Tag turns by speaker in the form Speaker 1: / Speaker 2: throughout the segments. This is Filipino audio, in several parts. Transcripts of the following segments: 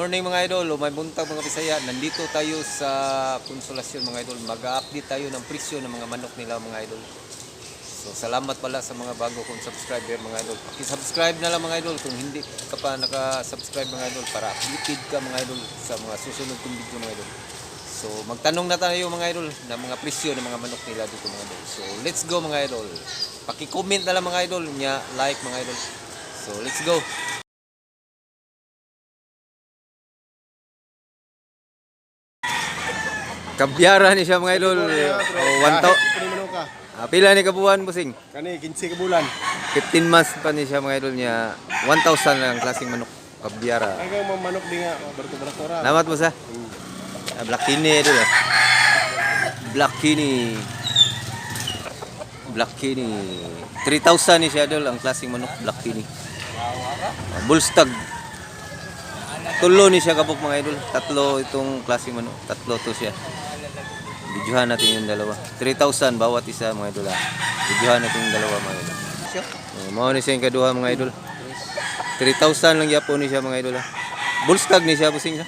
Speaker 1: morning mga idol, o may buntag mga Bisaya. Nandito tayo sa Konsolasyon mga idol. Mag-update tayo ng presyo ng mga manok nila mga idol. So salamat pala sa mga bago kong subscriber mga idol. Paki-subscribe na lang mga idol kung hindi ka pa naka-subscribe mga idol para updated ka mga idol sa mga susunod kong video mga idol. So magtanong na tayo mga idol ng mga presyo ng mga manok nila dito mga idol. So let's go mga idol. Paki-comment na lang mga idol, nya like mga idol. So let's go. Kabyara ni siya mga idol. Pila ni kabuan busing?
Speaker 2: Kani 15 ka bulan.
Speaker 1: 15 months pa ni siya mga idol niya. 1,000 lang klaseng manok. Kabyara.
Speaker 2: Hanggang manok di nga berto-bertora.
Speaker 1: Salamat mo sa. Black Kini idol. Black Kini. Black Kini. 3,000 ni siya idol ang klaseng manok Black Kini. Bullstag. Tulo ni siya kabuk mga idol. Tatlo itong klaseng manok. Tatlo to siya. Videohan natin yung dalawa. 3,000 bawat isa mga idol. Videohan natin yung dalawa mga idol. Mao ni siya yung kaduha mga idol. 3,000 lang yapon ni siya mga idol. Bullstag ni siya busing siya.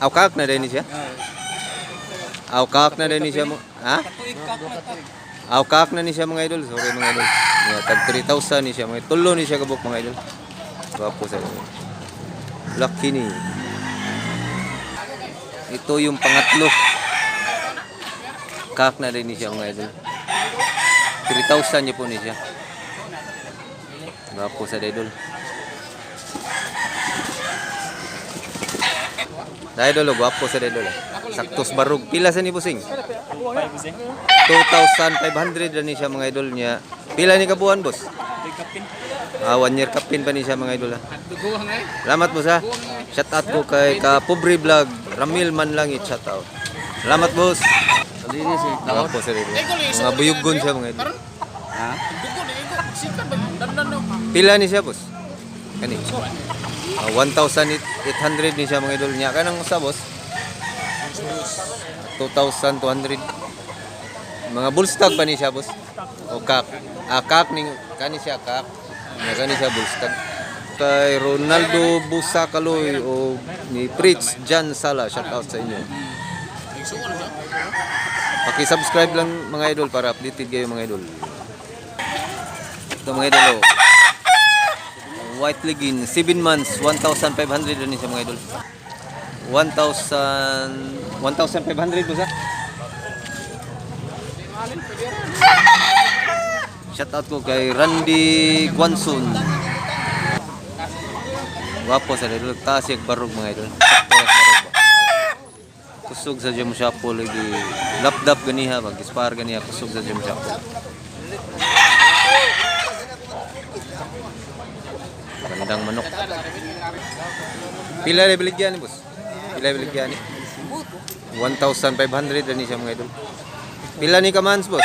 Speaker 1: Awkak na din ni siya. Awkak na din ni siya mo. Ha? Awkak na ni siya mga idol. Sorry mga idol. Tag 3,000 ni siya mga idol. Tulo ni siya kabuk mga idol. Gwapo sa idol. Black Kini. Ito yung pangatlo. Kak na rin siya mga idol. 3,000 niya po ni siya. Gwapo sa idol. Idol, gwapo sa idol. Saktos barug. Pila sa ni busing? 2,500 rin siya mga idol niya. Pila ni kabuhan boss? 1 year kapin pa ni siya mga idol. Salamat mo sa. Shout out ko kay Pobre Vlog. Ramil Manlangit shout out. Salamat boss. Gwapo sa idol. Mga buyugon siya mga idol. Ha? Pila ni siya boss? Kani? 1,800 ni siya mga idol niya. Kanang sa boss? 2,200. Mga bullstag pa ni siya boss? O kak? Kak ni kani siya kak. Kani siya bullstag. Kay Ronaldo Busakaloy o ni Fritz Jan Sala, shout out sa inyo. Paki-subscribe lang mga idol para updated kayo mga idol. Ito mga idol. White Legin 7 months 1,500 rin siya mga idol. 1,500 po sa. Shout out ko kay Randy Guanson. Wapo sa idol. Tasig barog mga idol. Kusog sa gym shop po lagi. Lapdap ganiha mag-spar ganiha kusog sa gym shop. Gandang manok. Pila na biligyan ni boss? Pila biligyan ni? 1,500 rin siya mga idol. Pila ni ka months boss?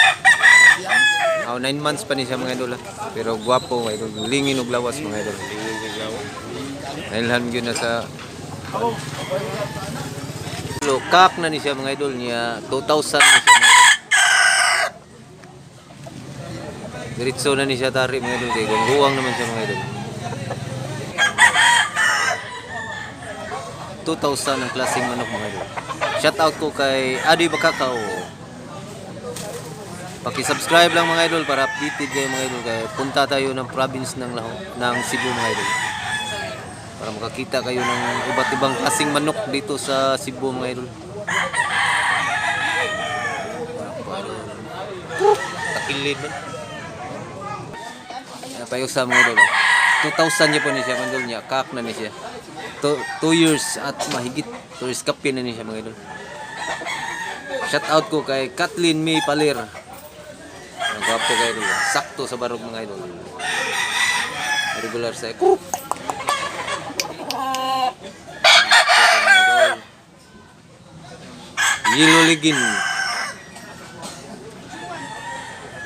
Speaker 1: 9 months pa ni siya mga idol. Pero gwapo mga idol. Lingin og lawas mga idol. Nailhan yun na sa kak na ni siya mga idol niya. 2,000 ni siya mga idol. Diretso na ni siya tari mga idol. Kaya gungguwang naman siya mga idol. 2,000 ang klaseng manok mga idol. Shout out ko kay Adi Bakakaw. Paki-subscribe lang mga idol para updated kayo mga idol. Kaya punta tayo ng province ng Cebu mga idol. Para makakita kayo ng iba't ibang klaseng manok dito sa Cebu mga idol. Takilid ba? Payusa mga idol. 2,000 niya po niya mga idol niya. Kak na niya siya. 2 years at mahigit. 2 years kapin na niya mga idol. Shout out ko kay Kathleen May Palir. Gwapo kayo idol. Sakto sa barog mga idol. Regular sa Yellow Legin.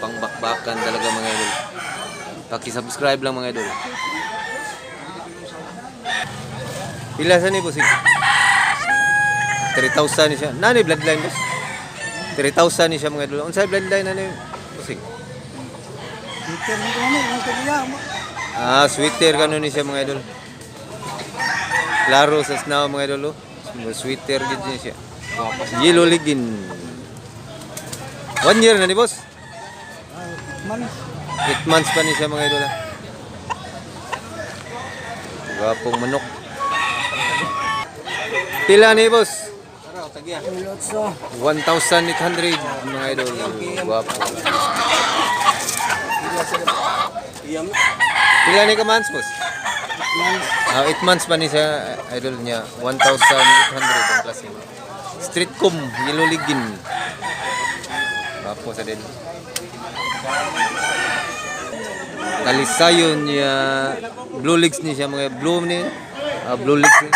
Speaker 1: Pangbakbakan talaga mga idol. Paki-subscribe lang mga idol. Pila sa ni busing? 3,000 ni siya. Nani bloodline boss? 3,000 ni siya mga idol. Unsay bloodline na ni busing? Sweeter kano ni siya mga idol. Klaro sa snow mga idol. Sweater gid niya siya. Yellow ligin. 1 year na ni boss. 8 months pa ni siya mga idol. Gapong manok. Pila ni boss? 1,800 mga idol. Guwapo. Pila ni ka months boss? 8 months pa ni siya idol niya. 1,800 ang klase. Street comb, yellow ligin. Guwapo sa din. Talisayon niya. Blue legs ni siya mga blue ni. Blue legs ni.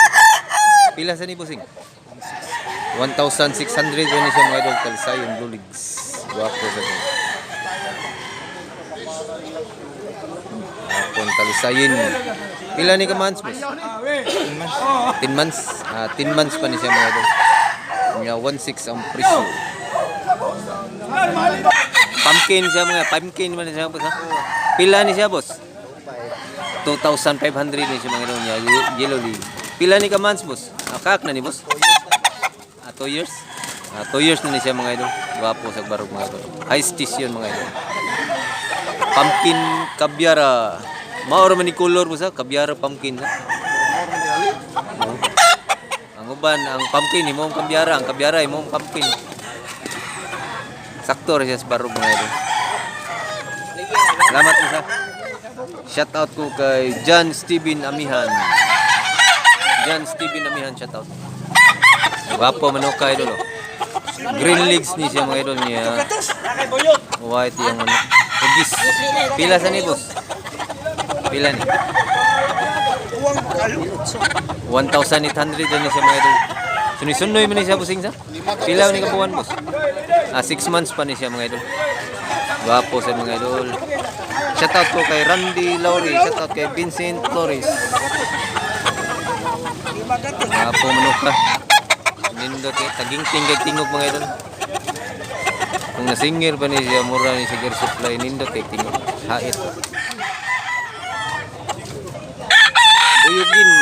Speaker 1: Pila sa ni bossing? 1,600 ni siya mga idol. Talisayon blue legs. Guwapo sa din. Guwapong talisayin. Pila ni ka months boss? 10 months. 10 months pa ni siya mga idol. Nga 1,600 ang presyo. Pumpkin siya mga pumpkin man siya boss ha. Pila ni siya boss? 2,500 ni siya mga idol niya. Yellow leaf. Pila ni ka months boss? Kak na ni boss? 2 years? 2 years na ni siya mga idol. Guwapo sa barog mga idol. High station mga idol. Pumpkin kabyara. Maoro man ni color boss ha. Kabyara pumpkin ha. Ang uban ang pumpkin imo ang kabyara, ang kabyara imo ang pumpkin. Sakto ra siya sa barog mga idol. Salamat po sa. Shout out ko kay John Steven Amihan. John Steven Amihan, shout out. Guwapo manok ka idol. Green legs ni siya mga idol niya. White yung ano. Ugis. Pila sa ni boss? Pila ni? 1,800 ni siya mga idol. Sunod-sunod man ni siya bossing sa? Pila ni kabuan boss? 6 months pa ni siya mga idol. Guwapo sa mga idol. Shoutout ko kay Randy Lowry. Shoutout kay Vincent Flores. Guwapo manok ka. Nindot kay taging tinggag tingog mga idol. Kung nasingir pa ni siya, mura ni siya supply. Nindot kay tingog. Hait. Buyugin.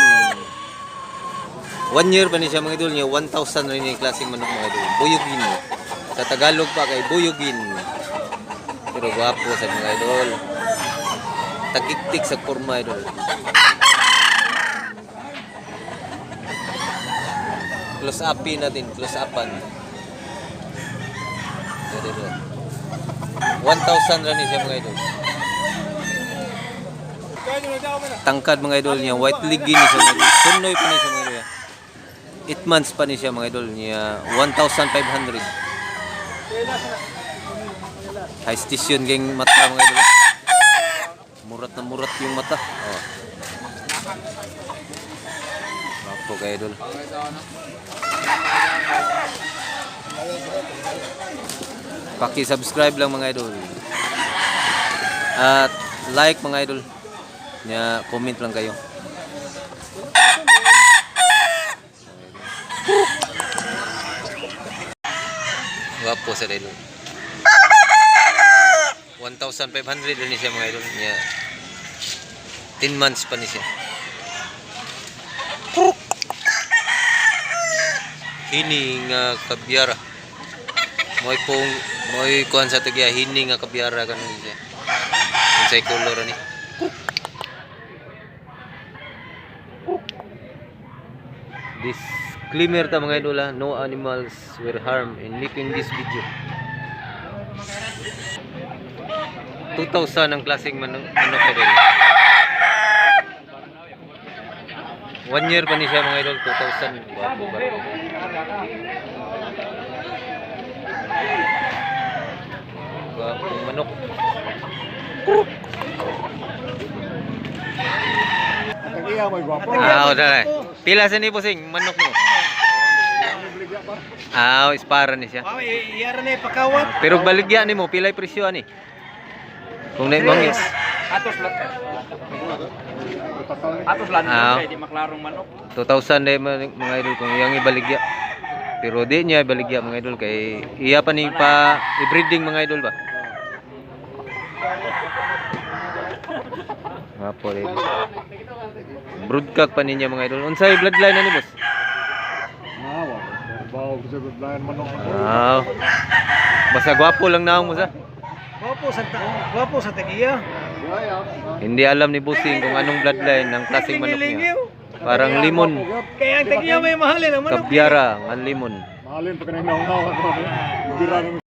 Speaker 1: 1 year pa ni siya mga idol niya. 1,000 rin yung klaseng manok mga idol. Buyugin. Sa Tagalog pa kay Buyugin. Pero guwapo sa mga idol. Tagiktik sa kurma idol. Close upin natin. Close upan. 1,000 rin siya mga idol. Tangkad mga idol niya. White ligin ni siya mga idol. Sunoy pa ni siya mga idol. 8 months pa ni siya mga idol niya. 1,500. High station geng mata mga idol. Murat na murat yung mata. Oh. Ako kay idol. Paki-subscribe lang mga idol. At like mga idol. Nya comment lang kayo. Guwapo sa idol. 1,500 din siya mga idol niya. 10 months pa ni siya. Hini nga kabyara. Moy kuan sa tagya hini nga kabyara kanon siya. Unsay color ani? Disclaimer ta mga idol, no animals were harmed in making this video. 2,000 ang klaseng manok idol. 1 year pa ni siya mga idol, 2,000. Guwapo ba? Guwapong manok.
Speaker 2: Tagiya mo gwapo.
Speaker 1: Dala. Pila sa ni bossing manok mo? Ispara ni siya.
Speaker 2: Iyara na pakawat.
Speaker 1: Pero baligya ni mo, pilay presyo ani? Kung na mangis.
Speaker 3: Atos lan di maklarong manok.
Speaker 1: 2,000 na mga idol kung iyang ibaligya. Pero di niya ibaligya mga idol kay iya pa ni pa i-breeding mga idol ba. Gwapo rin. Broodcock pa ninyo mga idol. Unsay bloodline na ni boss?
Speaker 2: Nawa. Bawo ko sa bloodline manok.
Speaker 1: Basta gwapo lang naong mo sa.
Speaker 2: Gwapo sa tagiya.
Speaker 1: Hindi alam ni Busing kung anong bloodline ng klaseng manok niya. Parang limon.
Speaker 2: Kaya ang tagiya may mahalin ang manok.
Speaker 1: Kabyara, ang limon.
Speaker 2: Mahalin pa kanina naungaw ako. Bira